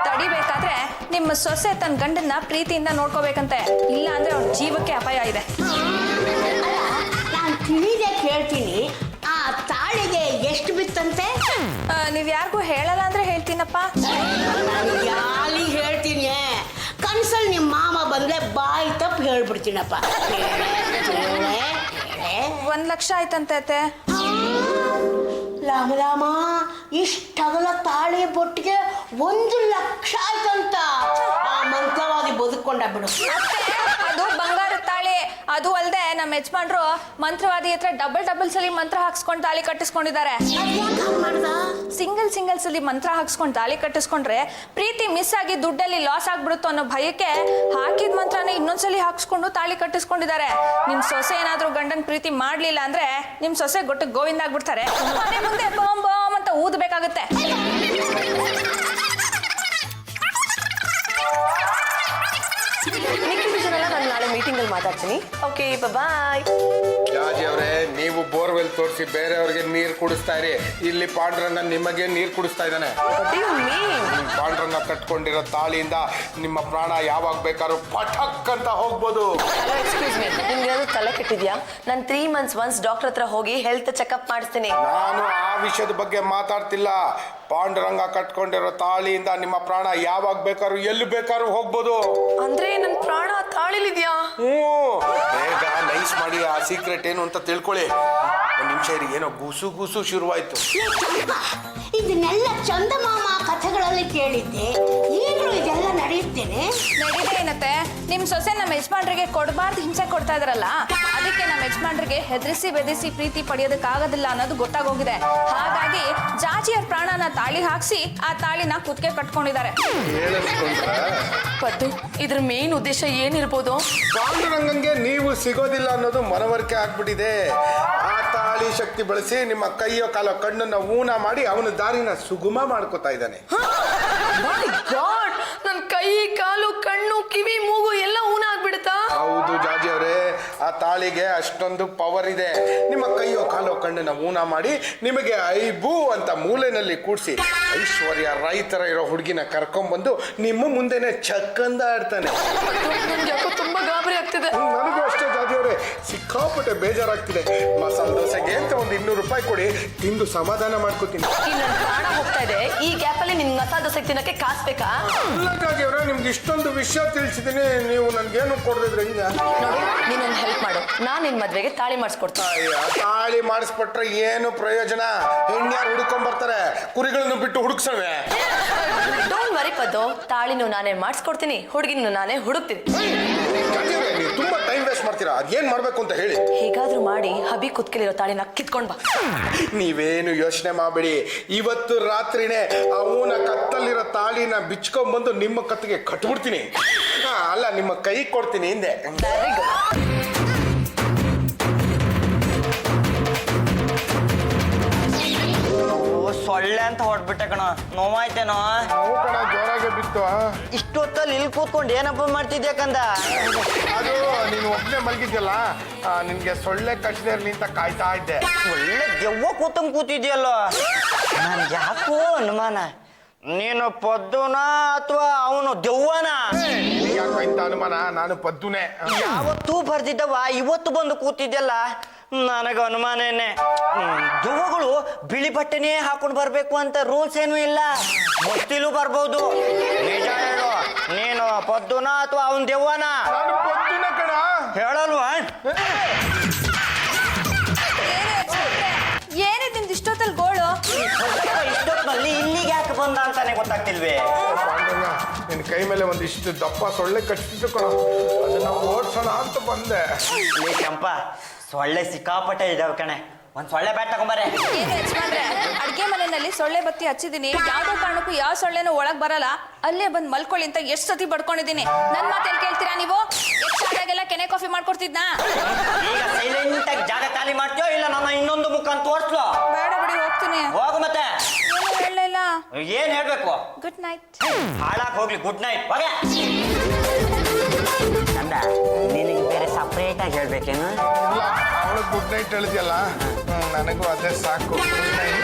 ತಡಿಬೇಕಾದ್ರೆ ನಿಮ್ಮ ಸೊಸೆ ತನ್ನ ಗಂಡನ್ನ ಪ್ರೀತಿಯಿಂದ ನೋಡ್ಕೋಬೇಕಂತೆ. ಇಲ್ಲ ಅಂದ್ರೆ ಅವ್ರ ಜೀವಕ್ಕೆ ಅಪಾಯ ಇದೆ. ನಾನು ತಿಳಿದೆ ಕೇಳ್ತೀನಿ, ಆ ತಾಳಿಗೆ ಎಷ್ಟು ಬಿತ್ತಂತೆ? ನೀವ್ ಯಾರಿಗೂ ಹೇಳಲ್ಲ ಅಂದ್ರೆ ಹೇಳ್ತೀನಪ್ಪ. ನಾನು ಯಾರಿಗೆ ಹೇಳ್ತೀನಿ? ಕನ್ಸಲ್ಲಿ ನಿಮ್ಮ ಮಾಮ ಬಂದ್ರೆ ಬಾಯಿ ತಪ್ಪು ಹೇಳ್ಬಿಡ್ತೀನಪ್ಪ. 1 ಲಕ್ಷ ಆಯ್ತಂತೆ ಅತ್ತೆ. ರಾಮ, ಇಷ್ಟಗಲ ತಾಳಿ ಬೊಟ್ಟಿಗೆ 1 ಲಕ್ಷ ಆಯ್ತಂತ. ಆ ಮಂತ್ರವಾದಿ ಬದುಕೊಂಡ ಬಿಡು. ಅದು ಬಂಗಾರದ ತಾಳಿ. ಅದು ಅಲ್ಲದೆ ನಮ್ಮ ಯಜಮಾನ್ರು ಮಂತ್ರವಾದಿ ಹತ್ರ ಡಬಲ್ ಸಲಿ ಮಂತ್ರ ಹಾಕ್ಸ್ಕೊಂಡು ತಾಳಿ ಕಟ್ಟಿಸ್ಕೊಂಡಿದ್ದಾರೆ. ಸಿಂಗಲ್ ಸಲಿ ಮಂತ್ರ ಹಾಕ್ಸ್ಕೊಂಡು ತಾಳಿ ಕಟ್ಟಿಸ್ಕೊಂಡ್ರೆ ಪ್ರೀತಿ ಮಿಸ್ ಆಗಿ ದುಡ್ಡಲ್ಲಿ ಲಾಸ್ ಆಗ್ಬಿಡುತ್ತೋ ಅನ್ನೋ ಭಯಕ್ಕೆ ಹಾಕಿದ ಮಂತ್ರನೇ ಇನ್ನೊಂದ್ಸಲಿ ಹಾಕ್ಸ್ಕೊಂಡು ತಾಳಿ ಕಟ್ಟಿಸ್ಕೊಂಡಿದ್ದಾರೆ. ನಿಮ್ ಸೊಸೆ ಏನಾದ್ರೂ ಗಂಡನ್ ಪ್ರೀತಿ ಮಾಡ್ಲಿಲ್ಲ ಅಂದ್ರೆ ನಿಮ್ ಸೊಸೆ ಗೊಟ್ಟು ಗೋವಿಂದ ಆಗ್ಬಿಡ್ತಾರೆ. ಮನೆ ಮುಂದೆ ಬಾಂಬ್ ಬಾಂಬ್ ಅಂತ ಊದಬೇಕಾಗುತ್ತೆ. ನಾನು ನಾಳೆ ಮೀಟಿಂಗ್ ಅಲ್ಲಿ ಮಾತಾಡ್ತೀನಿ. ಓಕೆ, ಬಾಯ್. ಜಾಜಿ ಅವರೇ, ನೀವು ಬೋರ್ವೆಲ್ ತೋರಿಸಿ ಬೇರೆಯವ್ರಿಗೆ ನೀರು ಕುಡಿಸ್ತಾ ಇರಿ. ಇಲ್ಲಿ ಪಾಂಡ್ರಂಗ ನಿಮಗೆ ನೀರು ಕುಡಿಸ್ತಾ ಇದ್ದಾನೆ. What do you mean? ಪಾಂಡ್ರಂಗ ಕಟ್ಕೊಂಡಿರೋ ತಾಳಿಯಿಂದ ನಿಮ್ಮ ಪ್ರಾಣ ಯಾವಾಗ ಬೇಕಾದ್ರೂ ಪಠಕ್ ಅಂತ ಹೋಗ್ಬೋದು. ಹಲೋ, ಎಕ್ಸ್ಕ್ಯೂಸ್ ಮೀ, ನಿಮ್ಗೆ ತಲೆ ಕೆಟ್ಟಿದ್ಯಾ? ನಾನು 3 months once ಡಾಕ್ಟರ್ ಹತ್ರ ಹೋಗಿ ಹೆಲ್ತ್ ಚೆಕಪ್ ಮಾಡಿಸ್ತೀನಿ. ನಾನು ಆ ವಿಷಯದ ಬಗ್ಗೆ ಮಾತಾಡ್ತಿಲ್ಲ. ಪಾಂಡುರಂಗ ಕಟ್ಕೊಂಡಿರೋ ತಾಳಿಯಿಂದ ನಿಮ್ಮ ಪ್ರಾಣ ಯಾವಾಗ ಬೇಕಾದ್ರೂ ಎಲ್ಲಿ ಬೇಕಾದ್ರೂ ಹೋಗ್ಬೋದು. ಅಂದ್ರೆ ನನ್ನ ಪ್ರಾಣ ತಾಳಿಲಿದ್ಯಾ? ಬೇಗ ನೈಸ್ ಮಾಡಿ ಆ ಸೀಕ್ರೆಟ್ ಏನು ಅಂತ ತಿಳ್ಕೊಳ್ಳಿ. ಒಂದು ನಿಮಿಷ ಇರಿ, ಏನೋ ಗೂಸು ಗೂಸು ಶುರುವಾಯ್ತು. ಇದನ್ನೆಲ್ಲ ಚಂದಮಾಮ ಕಥೆಗಳಲ್ಲಿ ಕೇಳಿದ್ದೆ, ಈಗಲೂ ಇದೆಲ್ಲ ನಡೆಯುತ್ತೇನೆ. ನಡೀದೇ ಏನತ್ತೆ, ನಿಮ್ ಸೊಸೆ ನಮ್ಮ ಯಜಮಾನ್ರಿಗೆ ಕೊಡಬಾರ್ದು ಹಿಂಸೆ ಕೊಡ್ತಾ ಇದ್ರಲ್ಲ, ಅದಕ್ಕೆ ನಮ್ಮ ಯಜಮಾನ್ರಿಗೆ ಹೆದರಿಸಿ ಬೆದರಿಸಿ ಪ್ರೀತಿ ಪಡೆಯೋದಕ್ಕಾಗೋದಿಲ್ಲ ಅನ್ನೋದು ಗೊತ್ತಾಗೋಗಿದೆ. ಹಾಗಾಗಿ ಜಾಜಿಯರ್ ಪ್ರಾಣನ ತಾಳಿ ಹಾಕ್ಸಿ ಆ ತಾಳಿನ ಕುತ್ತಿಗೆ ಕಟ್ಕೊಂಡಿದ್ದಾರೆ. ಪದ್ದು, ಇದ್ರ ಮೇನ್ ಉದ್ದೇಶ ಏನಿರ್ಬೋದು? ಪಾಂಡುರಂಗಂಗೆ ನೀವು ಸಿಗೋದಿಲ್ಲ ಅನ್ನೋದು ಮನವರಿಕೆ ಆಗ್ಬಿಟ್ಟಿದೆ. ಆ ತಾಳಿ ಶಕ್ತಿ ಬಳಸಿ ನಿಮ್ಮ ಕೈಯೋ ಕಾಲೋ ಕಣ್ಣನ್ನ ಊನ ಮಾಡಿ ಅವನ ದಾರಿನ ಸುಗಮ ಮಾಡ್ಕೋತಾ ಇದ್ದಾನೆ. ನನ್ನ ಕೈ ಕಾಲು ಕಣ್ಣು ಕಿವಿ ಮೂಗು ಎಲ್ಲ ಊನ ಆಗ್ಬಿಡುತ್ತಾ? ಹೌದು ಜಾಜಿ ಅವರೇ, ಆ ತಾಳಿಗೆ ಅಷ್ಟೊಂದು ಪವರ್ ಇದೆ. ನಿಮ್ಮ ಕೈಯೋ ಕಾಲೋ ಕಣ್ಣನ್ನ ಊನ ಮಾಡಿ ನಿಮಗೆ ಐಬೂ ಅಂತ ಮೂಲೆನಲ್ಲಿ ಕೂಡಿಸಿ ಐಶ್ವರ್ಯ ರೈ ತರ ಇರೋ ಹುಡುಗಿನ ಕರ್ಕೊಂಡ್ಬಂದು ನಿಮ್ಮ ಮುಂದೆನೆ ಚಕ್ಕಂದ ಆಡ್ತಾನೆ. ಯಾಕೋ ತುಂಬಾ ಗಾಬರಿ ಆಗ್ತಿದೆ. ನನಗೂ ಅಷ್ಟೇ ಜಾಜಿ ಅವರೇ, ಸಿಕ್ಕಾಪಟ್ಟೆ ಬೇಜಾರಾಗ್ತಿದೆ. ಮಸಾಲೆ ದೋಸೆಗೆ ಅಂತ ಒಂದು 200 ರೂಪಾಯಿ ಕೊಡಿ, ತಿಂದು ಸಮಾಧಾನ ಮಾಡ್ಕೋತೀನಿ. ನನ್ನ ಪ್ರಾಣ ಹೋಗ್ತಾ ಇದೆ, ಈ ಗ್ಯಾಪ್ ಅಲ್ಲಿ ನಿನ್ ಮಸಾಲೆ ದೋಸೆ ತಿನ್ನಕ್ಕೆ ಕಾಸು ಬೇಕಾ? ಇಲ್ಲ ಜಾಜಿ ಅವರೇ, ನಿಮ್ಗೆ ಇಷ್ಟೊಂದು ವಿಷಯ ತಿಳಿಸಿದ್ದೀನಿ, ನೀವು ನನ್ಗೇನು ಕೊಡದಿದ್ರೆ ಹಿಂಗ? ನೋಡು, ನೀನೊಂದು ಹೆಲ್ಪ್ ಮಾಡು, ನಾನ್ ನಿನ್ ಮದ್ವೆಗೆ ತಾಳಿ ಮಾಡಿಸ್ಕೊಡ್ತೀನಿ. ತಾಳಿ ಮಾಡಿಸ್ಬಿಟ್ರೆ ಏನು ಪ್ರಯೋಜನ? ಹೆಣ್ಯಾರು ಹುಡ್ಕೊಂಡ್ ಬರ್ತಾರೆ, ಕುರಿಗಳನ್ನು ಬಿಟ್ಟು ಹುಡುಕ್ಸವೆ. ಡೋಂಟ್ ವರಿ ಪದ್ದು, ತಾಳಿನೂ ನಾನೇ ಮಾಡಿಸ್ಕೊಡ್ತೀನಿ, ಹುಡುಗಿನೂ ನಾನೇ ಹುಡುಕ್ತೀನಿ. ನೀವು ತುಂಬಾ ಟೈಮ್ ವೇಸ್ಟ್ ಮಾಡ್ತೀರಾ, ಅದೇನ್ ಮಾಡ್ಬೇಕು ಅಂತ ಹೇಳಿ. ಹೇಗಾದ್ರೂ ಮಾಡಿ ಹಬಿ ಕುತ್ಕಲಿರೋ ತಾಳಿನ ಕಿತ್ಕೊಂಡ್ ಬಾ. ನೀವೇನು ಯೋಚನೆ ಮಾಡಬೇಡಿ, ಇವತ್ತು ರಾತ್ರಿನೇ ಅವನ ಕತ್ತಲ್ಲಿರೋ ತಾಳಿನ ಬಿಚ್ಕೊಂಡ್ಬಂದು ನಿಮ್ಮ ಕತ್ತಿಗೆ ಕಟ್ಬಿಡ್ತೀನಿ. ಅಲ್ಲ, ನಿಮ್ಮ ಕೈ ಕೊಡ್ತೀನಿ ಹಿಂದೆ. Very good. ಸೊಳ್ಳೆ ಅಂತ ಹೊಡ್ಬಿಟ್ಟೆ ಕಣ, ನೋವಾಯ್ತೇನೋ? ಜೋರಾಗೆ ಬಿತ್ತು. ಇಷ್ಟೊತ್ತಲ್ಲಿ ಇಲ್ಲಿ ಕೂತ್ಕೊಂಡು ಏನಪ್ಪ ಮಾಡ್ತಿದ್ಯಾ ಕಂದ? ಅದು ನೀನು ಒಬ್ಬನೇ ಮಲಗಿದ್ಯಲ್ಲ, ನಿನ್ಗೆ ಸೊಳ್ಳೆ ಕಚ್ಚದೆ ಇರ್ಲಿ ಅಂತ ಕಾಯ್ತಾ ಇದ್ದೆ. ಒಳ್ಳೆ ದೆವ್ವ ಕೂತಂಗ್ ಕೂತಿದ್ಯಲ್ಲ, ನನ್ಗೆ ಯಾಕೋ ಅನುಮಾನ. ನೀನು ಪದ್ದುನ ಅಥವಾ ಅವನು ದೆವ್ವನ? ಯಾಕೋ ಇಂತ ಅನುಮಾನ? ನಾನು ಪದ್ದುನೇ. ಯಾವತ್ತೂ ಬರ್ದಿದ್ದವ ಇವತ್ತು ಬಂದು ಕೂತಿದ್ಯಲ್ಲ, ನನಗ ಅನುಮಾನೇನೆ. ದೆವ್ವಗಳು ಬಿಳಿ ಬಟ್ಟೆನೇ ಹಾಕೊಂಡು ಬರ್ಬೇಕು ಅಂತ ರೂಲ್ಸ್ ಏನೂ ಇಲ್ಲ, ಗೊತ್ತಿಲ್ಲೂ ಬರ್ಬೋದು. ನಿಜ ಹೇಳು, ನೀನು ಪದ್ದುನ ಅಥವಾ ಅವನ್ ದೆವ್ವನ? ನಾನು ಪದ್ದುನೇ ಕಣ. ಹೇಳಲ್ವಾ? ಏನಿದ್ ನಿಮ್ದು ಇಷ್ಟೊತ್ತಲ್ಲಿ ಗೋಳು? ಇಷ್ಟೊತ್ತಲ್ಲಿ ಇಲ್ಲಿಗೆ ಯಾಕೆ ಬಂದ ಅಂತಾನೆ ಗೊತ್ತಾಗ್ತಿಲ್ವೇ? ಪಾಂಡುರಂಗ, ನಿನ್ನ ಕೈ ಮೇಲೆ ಒಂದಿಷ್ಟು ದಪ್ಪ ಸೊಳ್ಳೆ ಕಚ್ಚಿತ್ತು ಕಣ, ಅದನ್ನ ಓಡ್ಸೋಣ ಅಂತ ಬಂದೆ. ಲೇ ಕೆಂಪ, ಸೊಳ್ಳೆ ಸಿಕ್ಕಾಪಟ್ಟೆ ಇದಾವೆ ಕಣೆ, ಒಂದ್ ಸೊಳ್ಳೆ ಬ್ಯಾಟ್ ತಗೊಂಬಾರೆ. ಏನು ಯಜಮಾನ್ರೆ, ಅಡ್ಗೆ ಮನೆಯಲ್ಲಿ ಸೊಳ್ಳೆ ಬತ್ತಿ ಹಚ್ಚಿದೀನಿ, ಯಾವ್ದೋ ಕಾರಣಕ್ಕೂ ಯಾವ ಸೊಳ್ಳೆನೂ ಒಳಗ್ ಬರಲ್ಲ, ಅಲ್ಲೇ ಬಂದ್ ಮಲ್ಕೊಳ್ಳಿ ಅಂತ ಎಷ್ಟು ಸತಿ ಬಡ್ಕೊಂಡಿದೀನಿ. ನನ್ ಮಾತೇಳಿ ಕೇಳ್ತೀರಾ ನೀವು? ಎಷ್ಟಾದಾಗೆಲ್ಲ ಕೆನೆ ಕಾಫಿ ಮಾಡ್ಕೊಡ್ತಿದ್ನಾ? ಈಗ ಸೈಲೆಂಟ್ ಆಗಿ ಜಾಗ ಖಾಲಿ ಮಾಡ್ತೀಯೋ ಇಲ್ಲ ನನ್ನ ಇನ್ನೊಂದು ಮುಖ ಅಂತ ತೋರ್ಸ್ಲೋ? ಬೇಡ ಬಿಡಿ, ಹೋಗ್ತೀನಿ. ಹೋಗು ಮತ್ತೆ. ಏನು ಹೇಳಲಿಲ್ಲ. ಏನ್ ಹೇಳ್ಬೇಕು? Good night. ಹಾಳಾಕ್ ಹೋಗ್ಲಿ, ಗುಡ್ ನೈಟ್. ಹೋಗ. ಚಂದ, ನಿನಗೆ ಬೇರೆ ಸಪ್ರೇಟ್ ಆಗಿ ಹೇಳ್ಬೇಕೇನು? ಇಲ್ಲ, ಅವಳು ಗುಡ್ ನೈಟ್ ಹೇಳಿದ್ಯಲ್ಲ, ನನಗೂ ಅದೇ ಸಾಕು. Good night.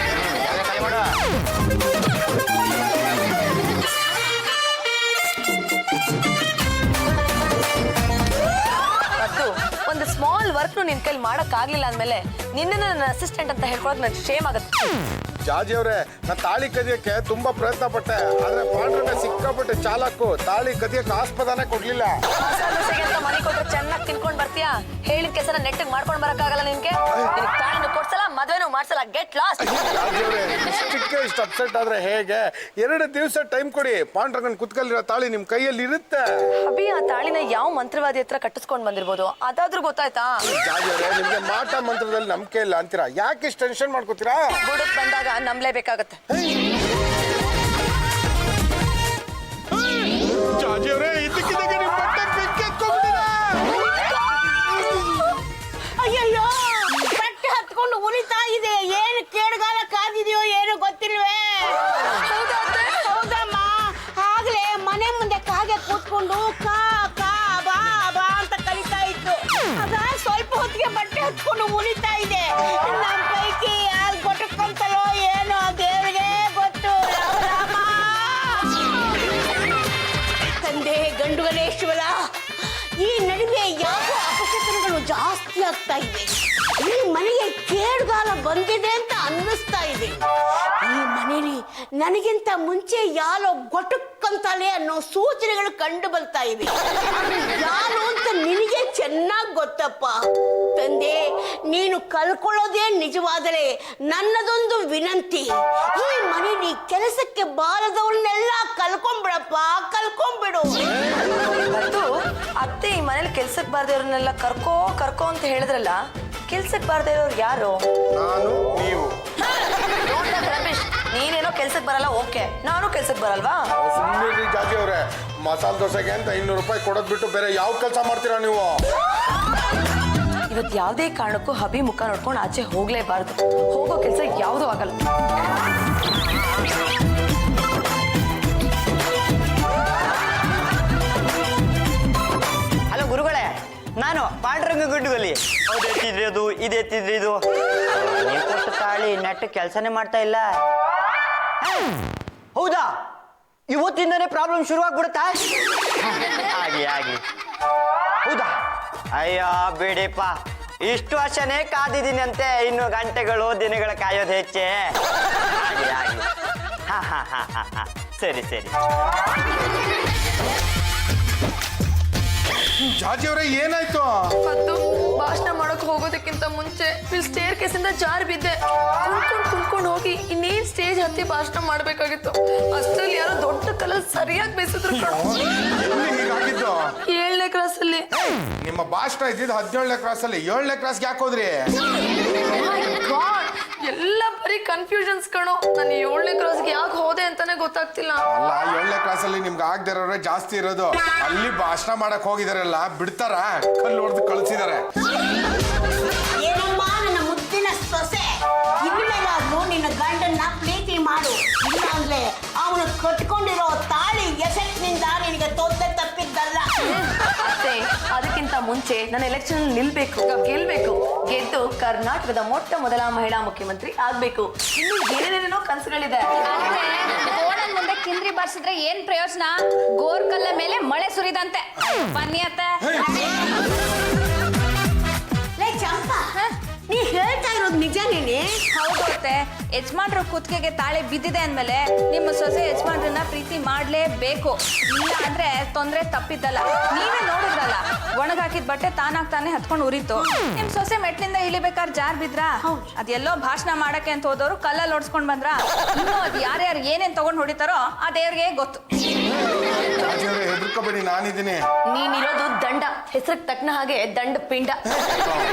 ಒಂದು ಸ್ಮಾಲ್ ವರ್ಕ್ ನಿನ್ ಕೈಲಿ ಮಾಡಕ್ ಆಗ್ಲಿಲ್ಲ ಅಂದ್ಮೇಲೆ ನಿನ್ನ ನನ್ನ ಅಸಿಸ್ಟೆಂಟ್ ಅಂತ ಹೇಳ್ಕೊಳಕ್ ನನ್ ಶೇಮ್ ಆಗುತ್ತೆ. ಜಾಜಿ ಅವರೇ, ನಾನು ತಾಳಿ ಕದಿಯಕ್ಕೆ ತುಂಬಾ ಪ್ರಯತ್ನ ಪಟ್ಟೆ, ಆದ್ರೆ ಪಾಂಡುರಂಗ ಸಿಕ್ಕಾಪಟ್ಟೆ ಚಾಲಾಕು, ತಾಳಿ ಕದಿಯಕ್ಕೆ ಆಸ್ಪದಾನೆ ಕೊಡ್ಲಿಲ್ಲ. ಮನೆ ಕೊಟ್ರೆ ಚೆನ್ನಾಗಿ ತಿನ್ಕೊಂಡ್ ಬರ್ತೀಯಾ? ಹೇಳಿದ ಕೆಲಸನ ನೆಟ್ಟಿಗೆ ಮಾಡ್ಕೊಂಡ್ ಬರಕ್ಕಾಗಲ್ಲ ನಿನ್ಗೆ. ತಾಳಿನೂ ಕೊಡ್ಸಲ್ಲ, ಮದ್ವೆನೂ ಮಾಡ್ಸಲ್ಲ, ಗೆಟ್ ಲಾಸ್ಟ್. ಜಾಜಿ ಅವರೇ, ಇಷ್ಟಕ್ಕೆ ಇಷ್ಟು ಅಪ್ಸೆಟ್ ಆದ್ರೆ ಹೇಗೆ? 2 ದಿವಸ ಟೈಮ್ ಕೊಡಿ, ಪಾಂಡುರಂಗನ್ ಕುತ್ಕಲ್ಲಿರೋ ತಾಳಿ ನಿಮ್ ಕೈಯಲ್ಲಿ ಇರುತ್ತೆ. ಅಭಿ, ಆ ತಾಳಿನ ಯಾವ ಮಂತ್ರವಾದಿ ಹತ್ರ ಕಟ್ಟಿಸ್ಕೊಂಡ್ ಬಂದಿರ್ಬೋದು, ಅದಾದ್ರೂ ಗೊತ್ತಾಯ್ತಾ? ಜಾಜಿ ಅವರೇ, ನಿಮ್ಗೆ ಮಾಟ ಮಂತ್ರದಲ್ಲಿ ನಂಬಿಕೆ ಇಲ್ಲ ಅಂತೀರಾ, ಯಾಕೆ ಇಷ್ಟು ಟೆನ್ಷನ್ ಮಾಡ್ಕೋತೀರಾ? ಬುಡಕ್ ಬಂದಾಗ ನಂಬ್ಲೇಬೇಕಾಗತ್ತೆ. ಜಾಜಿ ಅವರೇ, ಇದಕ್ಕಿದ್ದಾಗ ನಿಮ್ ಬಟ್ಟೆ ಬೆಂಕಿ ಹತ್ಕೊಂಡ್ಬಿಟ್ಟಿದೆ. ಅಯ್ಯಯ್ಯೋ, ಬಟ್ಟೆ ಹತ್ಕೊಂಡು ಉರಿತಾ ಇದೆ. ಏನು ಕೇಡುಗಾಲ ಕಾದಿದೆಯೋ ಏನೋ ಗೊತ್ತಿಲ್ವೇ? ಹೌದಮ್ಮ, ಆಗ್ಲೇ ಮನೆ ಮುಂದೆ ಕಾಗೆ ಕೂತ್ಕೊಂಡು ಕಾ ಕಾ ಬಾ ಬಾ ಅಂತ ಕಲಿತಾ ಇತ್ತು. ಅದ ಸ್ವಲ್ಪ ಹೊತ್ತಿಗೆ ಬಟ್ಟೆ ಹತ್ಕೊಂಡು ಉರಿತಾ ಇದೆ. ನಮ್ಮ ಪೈಕಿ ಯಾರು ಗೊಟ್ಟಕೊಂತಲೋ ಏನೋ ದೇವರಿಗೆ ಗೊತ್ತು. ರಾಮ ಗಂಡು ಗಣೇಶ್ವರ, ಈ ನಡುವೆ ಯಾವ ಅಪಶಕನಗಳು ಜಾಸ್ತಿ ಆಗ್ತಾ ಇವೆ. ಈ ಮನೆಗೆ ಕೇಡುಗಾಲ ಬಂದಿದೆ ಅಂತ ಅನ್ನಿಸ್ತಾ ಇದೆ. ಈ ಮನೆಯಲ್ಲಿ ನನಗಿಂತ ಮುಂಚೆ ಯಾರೋ ಗೊಟಕ್ಕಂತಾಳೆ ಅನ್ನೋ ಸೂಚನೆಗಳು ಕಂಡು ಬರ್ತಾ ಇವೆ. ಯಾರು ಅಂತ ನಿನಗೆ ಚೆನ್ನಾಗಿ ಗೊತ್ತಪ್ಪ. ತಂದೆ, ನೀನು ಕಲ್ಕೊಳ್ಳೋದೇ ನಿಜವಾದರೆ ನನ್ನದೊಂದು ವಿನಂತಿ, ಈ ಮನೆಯಲ್ಲಿ ಕೆಲಸಕ್ಕೆ ಬಾರದವ್ರನ್ನೆಲ್ಲ ಕಲ್ಕೊಂಡ್ಬಿಡಪ್ಪ, ಕಲ್ಕೊಂಡ್ಬಿಡು. ಮತ್ತು ಅತ್ತೆ ಈ ಮನೇಲಿ ಕೆಲ್ಸಕ್ಕೆ ಬಾರ್ದೇವ್ರನ್ನೆಲ್ಲ ಕರ್ಕೋ ಅಂತ ಹೇಳಿದ್ರಲ್ಲ, ಕೆಲ್ಸಕ್ಕೆ ಬಾರ್ದೇ ಇರೋರು ಯಾರು? ನಾನು, ನೀವು. ರಮೇಶ್, ನೀನೇನೋ ಕೆಲ್ಸಕ್ಕೆ ಬರಲ್ಲ, ಓಕೆ, ನಾನು ಕೆಲ್ಸಕ್ಕೆ ಬರಲ್ವಾ? ಸುಮ್ಮನೆ ಜಾಜಿ ಅವ್ರೆ, ಮಸಾಲೆ ದೋಸೆಗೆ ಅಂತ 200 ರೂಪಾಯಿ ಕೊಡೋದ್ ಬಿಟ್ಟು ಬೇರೆ ಯಾವ ಕೆಲಸ ಮಾಡ್ತೀರಾ ನೀವು? ಇವತ್ತು ಯಾವುದೇ ಕಾರಣಕ್ಕೂ ಹಬಿ ಮುಖ ನೋಡ್ಕೊಂಡು ಆಚೆ ಹೋಗ್ಲೇಬಾರ್ದು. ಹೋಗೋ ಕೆಲಸ ಯಾವುದೂ ಆಗಲ್ಲ. ಹಲೋ ಗುರುಗಳೇ, ನಾನು ಪಾಂಡುರಂಗ ಗುಂಡುಗಲಿ. ಅതെತ್ತಿದ್ರಿ ಅದು, ಇದೆತ್ತಿದ್ರಿ ಇದು. ನೀವು ಕೊಟ್ಟು ತಾಳಿ ನೆಟ್ಟು ಕೆಲಸನೇ ಮಾಡ್ತಾ ಇಲ್ಲ. ಹೌದಾ? ಇವತ್ತಿಂದನೇ ಪ್ರಾಬ್ಲಮ್ ಶುರುವಾಗ್ಬಿಡುತ್ತಾ? ಆಗಿ ಹೌದಾ? ಅಯ್ಯೋ ಬೇಡಿಪ್ಪ, ಇಷ್ಟು ವರ್ಷನೇ ಕಾದಿದ್ದೀನಿ ಅಂತೆ, ಇನ್ನು ಗಂಟೆಗಳು ದಿನಗಳ ಕಾಯೋದು ಹೆಚ್ಚೆ. ಆಗಿ ಹಾ ಸರಿ. ಜಾಜಿ ಅವ್ರೆ, ಏನಾಯ್ತು? ಮತ್ತು ಭಾಷಣ ಮಾಡಕ್ ಹೋಗೋದಕ್ಕಿಂತ ಮುಂಚೆ ಸ್ಟೇರ್ ಕೇಸಿಂದ ಜಾರ್ ಬಿದ್ದೆ. ಕುಣ್ಕೊಂಡು ಹೋಗಿ ಇನ್ನೇನ್ ಸ್ಟೇಜ್ ಹತ್ತಿ ಭಾಷಣ ಮಾಡ್ಬೇಕಾಗಿತ್ತು. ಅಷ್ಟರಲ್ಲಿ ಯಾರೋ ದೊಡ್ಡ ಕಲರ್ ಸರಿಯಾಗಿ ಬೇಯಿಸಿದ್ರು. ಎಲ್ಲಿ ಹೀಗಾಗಿದ್ದು? 7ನೇ ಕ್ಲಾಸ್ ಅಲ್ಲಿ. ನಿಮ್ಮ ಭಾಷಣ ಇದ್ದಿದ್ದು 17ನೇ ಕ್ಲಾಸ್ ಅಲ್ಲಿ, 7ನೇ ಕ್ಲಾಸ್ಗೆ ಯಾಕೆ ಹೋದ್ರಿ? ಎಲ್ಲ ಬರೀ ಕನ್ಫ್ಯೂಷನ್ಸ್ ಕಣೋ. ನಾನು 7ನೇ ಕ್ಲಾಸ್ಗೆ ಯಾಕೆ ಹೋದೆ ಅಂತಾನೆ ಗೊತ್ತಾಗ್ತಿಲ್ಲ. ಅಲ್ಲ, 7ನೇ ಕ್ಲಾಸ್ ಅಲ್ಲಿ ನಿಮ್ಗೆ ಆಗದೆ ಇರೋರೇ ಜಾಸ್ತಿ ಇರೋದು. ಅಲ್ಲಿ ಭಾಷಣ ಮಾಡಕ್ ಹೋಗಿದಾರಲ್ಲ, ಬಿಡ್ತಾರ? ಕಲ್ಲು ಹೊಡೆದು ಕಳ್ಸಿದಾರೆ. ಏನಮ್ಮ ನನ್ನ ಮುದ್ದಿನ ಸೊಸೆ, ಇನ್ಮೇಲಾದ್ರೂ ನಿನ್ನ ಗಂಡನ್ನ ಪ್ರೀತಿ ಮಾಡು. ಇಲ್ಲ ಅಂದ್ರೆ ಅವನು ಕಟ್ಕೊಂಡಿರೋ ತಾಳಿ ಎಫೆಕ್ಟ್ನಿಂದ ನಿನಗೆ ತೊಂದರೆ ತಪ್ಪಿದ್ದಲ್ಲ. ಅತ್ತೆ, ಅದಕ್ಕಿಂತ ಮುಂಚೆ ನಾನು ಎಲೆಕ್ಷನ್ ನಿಲ್ಬೇಕು, ಗೆಲ್ಬೇಕು, ಗೆದ್ದು ಕರ್ನಾಟಕದ ಮೊದಲ ಮಹಿಳಾ ಮುಖ್ಯಮಂತ್ರಿ ಆಗ್ಬೇಕು. ಇನ್ನು ಏನೇನೇನೋ ಕನಸುಗಳಿದೆ. ಓಣನ್ ಮುಂದೆ ಕಿಂದ್ರಿ ಬಾರಿಸಿದ್ರೆ ಏನ್ ಪ್ರಯೋಜನ? ಗೋರ್ಕಲ್ಲ ಮೇಲೆ ಮಳೆ ಸುರಿದಂತೆ. ಬನ್ನಿ ಅತ್ತೆ. ಲೇ ಚಂಪಾ, ನೀ ಹೇಳ್ತಾ ಇರೋದು ನಿಜನೇನೆ? ಹೌದು ಅತ್ತೆ, ಯಜಮಾನ್ರ ಕುತ್ತಿಗೆಗೆ ತಾಳೆ ಬಿದ್ದಿದೆ ಅಂದ್ಮೇಲೆ ನಿಮ್ಮ ಸೊಸೆ ಯಜಮಾನ್ರನ್ನ ಪ್ರೀತಿ ಮಾಡ್ಲೇಬೇಕು. ಇಲ್ಲ ಅಂದ್ರೆ ತೊಂದ್ರೆ ತಪ್ಪಿದ್ದಲ್ಲ. ನೀವೇ ನೋಡಿದ್ರಲ್ಲ, ಒಣಗಾಕಿದ ಬಟ್ಟೆ ತಾನಾಗ್ತಾನೆ ಹತ್ಕೊಂಡು ಉರಿತು. ನಿಮ್ ಸೊಸೆ ಮೆಟ್ಲಿಂದ ಇಳಿಬೇಕಾದ್ರೆ ಜಾರ್ ಬಿದ್ರ? ಅದೆಲ್ಲೋ ಭಾಷಣ ಮಾಡಕ್ಕೆ ಅಂತ ಹೋದವರು ಕಲ್ಲಲ್ಲಿ ಓಡಿಸ್ಕೊಂಡ್ ಬಂದ್ರ? ಇನ್ನು ಅದು ಯಾರ್ಯಾರು ಏನೇನ್ ತಗೊಂಡ್ ಹೊಡಿತಾರೋ ಆ ದೇವ್ರಿಗೆ ಗೊತ್ತು. ಜಾಜಿ ಅವ್ರೆ, ಹೆದರ್ಕೋಬೇಡಿ, ನಾನಿದ್ದೀನಿ. ನೀನಿರೋದು ದಂಡ, ಹೆಸರಿಗೆ ತಕ್ಕನ ಹಾಗೆ ದಂಡ ಪಿಂಡ.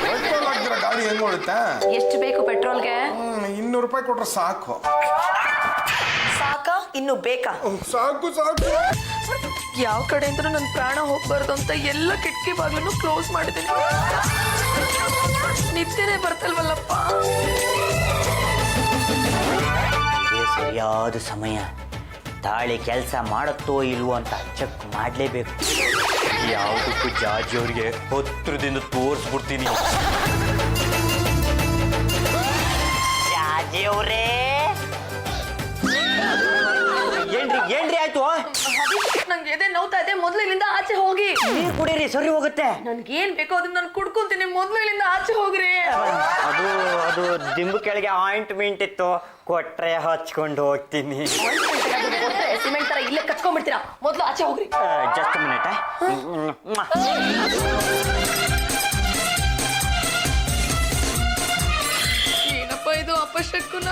ಪೆಟ್ರೋಲ್ ಹಾಕ್ದಿರ ಗಾಡಿ ಹೆಂಗ್ ಓಡುತ್ತಾ? ಎಷ್ಟು ಬೇಕು ಪೆಟ್ರೋಲ್ಗೆ? 200 ರೂಪಾಯಿ ಕೊಟ್ರೆ ಸಾಕು. ಸಾಕಾ? ಇನ್ನು ಬೇಕಾ? ಸಾಕು. ಯಾವ ಕಡೆಯಿಂದ ನನ್ನ ಪ್ರಾಣ ಹೋಗ್ಬಾರ್ದು ಅಂತ ಎಲ್ಲ ಕಿಟಕಿ ಬಾಗ್ಲನ್ನು ಕ್ಲೋಸ್ ಮಾಡಿದ್ದೀನಿ. ನಿತ್ಯನೇ ಬರ್ತಲ್ವಲ್ಲಪ್ಪ. ಇದೇ ಸರಿಯಾದ ಸಮಯ. ತಾಳಿ ಕೆಲಸ ಮಾಡುತ್ತೋ ಇಲ್ವೋ ಅಂತ ಚೆಕ್ ಮಾಡಲೇಬೇಕು. ಯಾವುದಕ್ಕೂ ಜಾಜಿ ಅವರಿಗೆ ಹತ್ರದಿಂದ ತೋರಿಸ್ಬಿಡ್ತೀನಿ. ಜಾಜಿ ಅವರೇ, ಏನ್ರಿ ಆಯ್ತು? ನಂಗೆ ಎದೆ ನೋವ್ತಾ ಇದೆ, ಮೊದ್ಲು ಇಲ್ಲಿಂದ ಆಚೆ ಹೋಗಿ. ನೀರು ಕುಡೀರಿ, ಸರಿ ಹೋಗುತ್ತೆ. ನನ್ಗೆ ಏನ್ ಬೇಕೋ ಅದನ್ನ ನಾನು ಕುಡ್ಕೊಂತೀನಿ, ಮೊದ್ಲು ಇಲ್ಲಿಂದ ಆಚೆ ಹೋಗ್ರಿ. ಅದು ದಿಂಬು ಕೆಳಗೆ ಆಯಿಂಟ್ಮೆಂಟ್ ಇತ್ತು, ಕೊಟ್ರೆ ಹಚ್ಕೊಂಡು ಹೋಗ್ತೀನಿ. ಸಿಮೆಂಟ್ ತರ ಇಲ್ಲೇ ಕಚ್ಕೊಂಡ್ಬಿಡ್ತೀರಾ, ಮೊದ್ಲು ಆಚೆ ಹೋಗ್ರಿ. Just minute. ಏನಪ್ಪ ಇದು ಅಪಶಕುನ?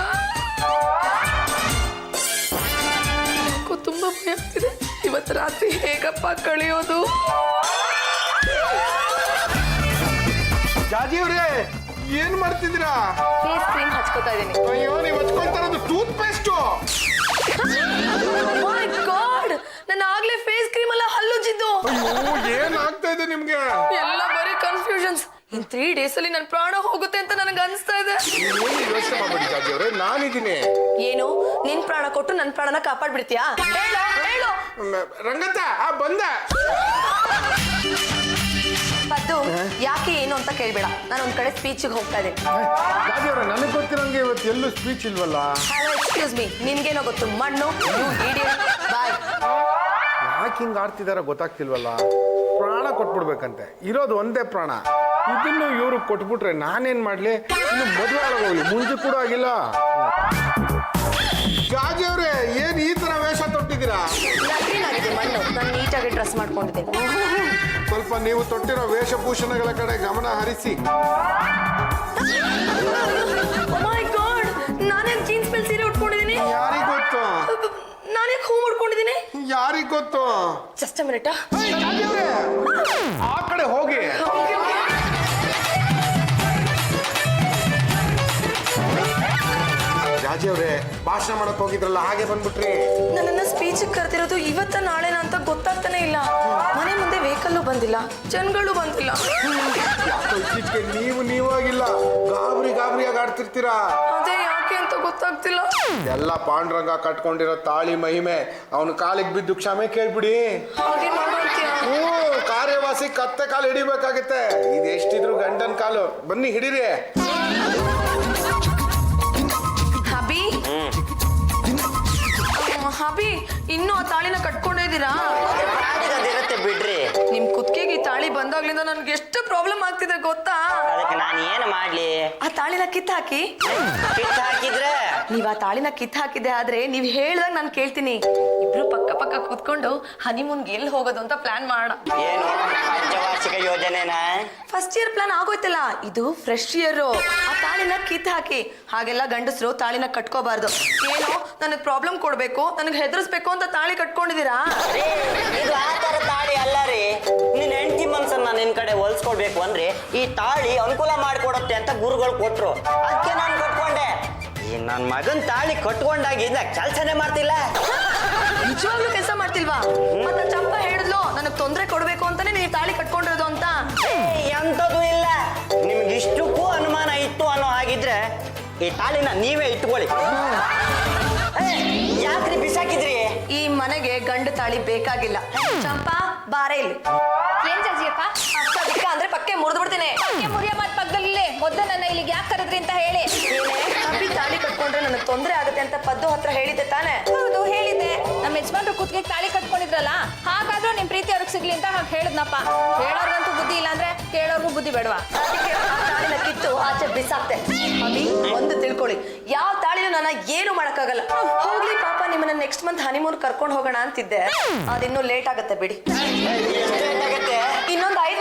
ತುಂಬಾ ಭಯ ಆಗ್ತಿದೆ. ಇವತ್ತು ರಾತ್ರಿ ಹೇಗಪ್ಪ ಕಳೆಯೋದು? ಜಾಜಿ ಅವ್ರೆ, ಏನ್ ಮಾಡ್ತಿದ್ದೀರಾ? ಫೇಸ್ ಕ್ರೀಮ್ ಹಚ್ಕೋತಾ ಇದೀನಿ. ಅಯ್ಯೋ, ನೀವು ಹಚ್ಕೊಳ್ತಾ ಇರೋದು ಟೂತ್ ಪೇಸ್ಟ್. ಮೈ ಗಾಡ್, ನಾನು ಆಗ್ಲೇ ಫೇಸ್ ಕ್ರೀಮ್ ಎಲ್ಲ ಹಲ್ಲುಜ್ಜಿದ್ದು. ಏನ್ ಆಗ್ತಾ ಇದೆ ನಿಮ್ಗೆ? ಎಲ್ಲ ಬರೀ ಕನ್ಫ್ಯೂಷನ್ಸ್. ಇನ್ 3 days ಅಲ್ಲಿ ನನ್ನ ಪ್ರಾಣ ಹೋಗುತ್ತೆ ಅಂತ ನನಗೆ ಅನಿಸ್ತಾ ಇದೆ. ಯೋಚನೆ ಮಾಡ್ಬೇಡಿ ಜಾಜಿ ಅವ್ರೆ, ನಾನಿದ್ದೀನಿ. ಏನು, ನಿನ್ ಪ್ರಾಣ ಕೊಟ್ಟು ನನ್ನ ಪ್ರಾಣನ ಕಾಪಾಡ್ಬಿಡ್ತೀಯಾ? ಹೇಳು. ರಂಗತ್ತ, ಬಂದ. ಪದ್ದು, ಯಾಕೆ ಏನು ಅಂತ ಕೇಳ್ಬೇಡ. ನಾನು ಒಂದ್ ಕಡೆ ಸ್ಪೀಚಿಗೆ ಹೋಗ್ತಾ ಇದ್ದೀನಿ. ಜಾಜಿ ಅವ್ರೆ, ನನಗೆ ಗೊತ್ತಿರಂಗೆ ಇವತ್ತು ಎಲ್ಲೂ ಸ್ಪೀಚ್ ಇಲ್ವಲ್ಲ? ಹಲೋ, ಎಕ್ಸ್ಕ್ಯೂಸ್ ಮೀ, ನಿಮ್ಗೇನೋ ಗೊತ್ತು ಮಣ್ಣು. ಬಾಯ್. ಯಾಕೆ ಹಿಂಗೆ ಆಡ್ತಿದಾರ ಗೊತ್ತಾಗ್ತಿಲ್ವಲ್ಲ. ಪ್ರಾಣ ಕೊಟ್ಬಿಡ್ಬೇಕಂತೆ, ಇರೋದು ಒಂದೇ ಪ್ರಾಣ. ಇದನ್ನು ಇವ್ರು ಕೊಟ್ಬಿಟ್ರೆ ನಾನೇನ್ ಮಾಡ್ಲಿ? ಇನ್ನು ಮದುವೆ ಆಗೋಗ್ಲಿ, ಮುಂಚೆ ಕೂಡ ಆಗಿಲ್ಲ. ಜಾಜಿ ಅವ್ರೆ, ಏನ್ ಈ ತರ ವೇಷ ತೊಟ್ಟಿದ್ದೀರಾ? ನಕಲಿನಾಗಿದೆ ಮಣ್ಣು, ನಾನು ನೀಟಾಗಿ ಡ್ರೆಸ್ ಮಾಡ್ಕೊಂಡಿದ್ದೀನಿ. ಸ್ವಲ್ಪ ನೀವು ತೊಟ್ಟಿರೋ ವೇಷಭೂಷಣಗಳ ಕಡೆ ಗಮನ ಹರಿಸಿ. ನಾನೇನ್ ಜೀನ್ಸ್ ಮೇಲೆ ಸೀರೆ ಉಟ್ಕೊಂಡಿದ್ದೀನಿ? ಯಾರಿಗ್ ಗೊತ್ತು? ನಾನೇ ಹೂ ಉಟ್ಕೊಂಡಿದ್ದೀನಿ? ಯಾರಿಗ್ ಗೊತ್ತು? Just minute. ಆ ಕಡೆ ಹೋಗಿ. ಜಾಜಿ ಅವ್ರೆ, ಭಾಷಣ ಮಾಡಕ್ ಹೋಗಿದ್ರಲ್ಲ, ಹಾಗೆ ಬಂದ್ಬಿಟ್ರಿ. ನನ್ನನ್ನ ಸ್ಪೀಚ್ ಕರೆದಿರೋದು ಇವತ್ತ ನಾಳೆನ ಅಂತ ಗೊತ್ತಾಗ್ತಾನೆ ಇಲ್ಲ. ಮನೆ ಮುಂದೆ ವೆಹಿಕಲ್ಲು ಬಂದಿಲ್ಲ, ಜನಗಳು ಬಂದಿಲ್ಲ. ಇತ್ತೀಚೆಗೆ ನೀವಾಗಿಲ್ಲ, ಗಾಬರಿಯಾಗಿ ಆಡ್ತಿರ್ತೀರಾ. ಅದೇ ಯಾಕೆ ಅಂತ ಗೊತ್ತಾಗ್ತಿಲ್ಲ. ಎಲ್ಲ ಪಾಂಡುರಂಗ ಕಟ್ಕೊಂಡಿರೋ ತಾಳಿ ಮಹಿಮೆ, ಅವನ ಕಾಲಿಗೆ ಬಿದ್ದು ಕ್ಷಮೆ ಕೇಳ್ಬಿಡಿ. ಹಾಗೆ ಮಾಡೋಂತೀಯ? ಕಾರ್ಯವಾಸಿ ಕತ್ತೆ ಕಾಲು ಹಿಡಿಬೇಕಾಗತ್ತೆ. ಇದು ಎಷ್ಟಿದ್ರು ಗಂಡನ್ ಕಾಲು. ಬನ್ನಿ ಹಿಡೀರಿ. ಹಬಿ, ಇನ್ನೂ ಆ ತಾಳಿನ ಕಟ್ಕೊಂಡೇ ಇದ್ದೀರಾ? ಅದಿರತ್ತೆ ಬಿಡ್ರಿ. ನಿಮ್ ಕುತ್ತಿಗೆಗೆ ಈ ತಾಳಿ ಬಂದಾಗ್ಲಿಂದ ನನ್ಗೆ ಎಷ್ಟು ಪ್ರಾಬ್ಲಮ್ ಆಗ್ತಿದೆ ಗೊತ್ತಾ? ಅದಕ್ಕೆ ನಾನು ಏನು ಮಾಡ್ಲಿ? ಆ ತಾಳಿನ ಕಿತ್ ಹಾಕಿ. ಹಾಕಿದ್ರೆ ನೀವ್ ಆ ತಾಳಿನ ಕಿತ್ ಹಾಕಿದೆ ಆದ್ರೆ ನೀವ್ ಹೇಳ್ದಾಗ ನಾನು ಕೇಳ್ತೀನಿ. ಇಬ್ರು ಪಕ್ಕ ಕೂತ್ಕೊಂಡು ಹನಿಮೂನ್ಗೆ ಎಲ್ಲಿ ಹೋಗೋದು ಅಂತ ಪ್ಲಾನ್ ಮಾಡೋಣ. ಏನು ಪಂಚವಾರ್ಷಿಕ ಯೋಜನೆನಾ? ಫಸ್ಟ್ ಇಯರ್ ಪ್ಲಾನ್ ಆಗೋಯ್ತಲ್ಲ, ಇದು ಫ್ರೆಶ್ ಇಯರ್. ಆ ತಾಳಿನ ಕಿತ್ ಹಾಕಿ. ಹಾಗೆಲ್ಲ ಗಂಡಸರು ತಾಳಿನ ಕಟ್ಕೋಬಾರ್ದು. ಏನೋ ನನಗ್ ಪ್ರಾಬ್ಲಮ್ ಕೊಡ್ಬೇಕು, ನನಗ್ ಹೆದರ್ಸ್ಬೇಕು ಅಂತ ತಾಳಿ ಕಟ್ಕೊಂಡಿದೀರಾ? ಇದು ಆ ತರ ತಾಳಿ ಅಲ್ಲ ರೀ. ನಿನ್ ಹೆಂಡತಿ ಮನ್ಸನ್ನ ನಿನ್ ಕಡೆ ಹೊಲ್ಸ್ಕೊಳ್ಬೇಕು ಅಂದ್ರೆ ಈ ತಾಳಿ ಅನುಕೂಲ ಮಾಡ್ಕೊಡತ್ತೆ ಅಂತ ಗುರುಗಳು ಕೊಟ್ರು. ಅದಕ್ಕೆ ನಾನು ಕಟ್ಕೊಂಡೆ. ಈ ನನ್ ಮಗನ್ ತಾಳಿ ಕಟ್ಕೊಂಡಾಗಿಂದ ಕೆಲ್ಸನೇ ಮಾಡ್ತಿಲ್ಲ. ನಿಜವಾಗ್ಲೂ ಕೆಲಸ ಮಾಡ್ತಿಲ್ವಾ? ಮತ್ತೆ ಚಂಪ ಹೇಳಿದ್ಲು ನನಗ್ ತೊಂದ್ರೆ ಕೊಡ್ಬೇಕು ಅಂತಾನೆ ನೀವು ತಾಳಿ ಕಟ್ಕೊಂಡಿರೋದು ಅಂತ. ಎಂತದೂ ಇಲ್ಲ. ನಿಮ್ಗೆ ಇಷ್ಟಕ್ಕೂ ಅನುಮಾನ ಇತ್ತು ಅನ್ನೋ ಹಾಗಿದ್ರೆ ಈ ತಾಳಿನ ನೀವೇ ಇಟ್ಕೊಳ್ಳಿ. ಯಾಕ್ರಿ ಬಿಸಾಕಿದ್ರಿ? ಈ ಮನೆಗೆ ಗಂಡು ತಾಳಿ ಬೇಕಾಗಿಲ್ಲ. ಚಂಪಾ, ಬಾರೆ ಇಲ್ಲಿ. ಏನ್ ಜಾಜಿ ಅಕ್ಕ? ಅಕ್ಕ ದಿಕ್ಕ ಅಂದ್ರೆ ಪಕ್ಕೆ ಮುರಿದು ಬಿಡ್ತೀನಿ. ಮುರಿಯ ಮಾತ್ ಪಕ್ಕದಲ್ಲಿ ಮೊದ್ಲು ನನ್ನ ಇಲ್ಲಿಗೆ ಯಾಕೆ ಕರೆದ್ರಿ ಅಂತ ಹೇಳಿ. ಅಪ್ಪಿ ತಾಳಿ ಕಟ್ಕೊಂಡ್ರೆ ನನಗೆ ತೊಂದ್ರೆ ಆಗುತ್ತೆ ಅಂತ ಪದ್ದು ಹತ್ರ ಹೇಳಿದ್ದೆ ತಾನೆ? ಹೌದು ಹೇಳಿದ್ದೆ. ನಮ್ಮ ಯಜಮಾನ್ರು ಕುತ್ತಿಗೆ ತಾಳಿ ಕಟ್ಕೊಂಡಿದ್ರಲ್ಲ, ಹಾಗಾದ್ರೂ ನಿಮ್ ಪ್ರೀತಿ ಅವ್ರಿಗೆ ಸಿಗ್ಲಿ ಅಂತ ಹಾಗೆ ಹೇಳಿದ್ನಪ್ಪ. ಹೇಳೋರ್ಗಂತೂ ಬುದ್ಧಿ ಇಲ್ಲ ಅಂದ್ರೆ ಕೇಳೋರ್ಗೂ ಬುದ್ಧಿ ಬೇಡವಾ? ಅದಕ್ಕೆ ಆ ತಾಳಿನ ಕಿತ್ತು ಆಚೆ ಬಿಸಾಕ್ತೆ. ಅಮ್ಮಿ, ಒಂದು ತಿಳ್ಕೊಳ್ಳಿ, ಯಾವ ತಾಳಿನೂ ನನ್ನ ಏನು ಮಾಡಕ್ಕಾಗಲ್ಲ. ಹೋಗ್ಲಿ ಪಾಪ, ನಿಮ್ಮನ್ನ ನೆಕ್ಸ್ಟ್ ಮಂತ್ ಹನಿಮೂನ್ ಕರ್ಕೊಂಡು ಹೋಗೋಣ ಅಂತಿದ್ದೆ. ಅದಿನ್ನೂ ಲೇಟ್ ಆಗತ್ತೆ ಬಿಡಿ. ಇನ್ನೊಂದು 5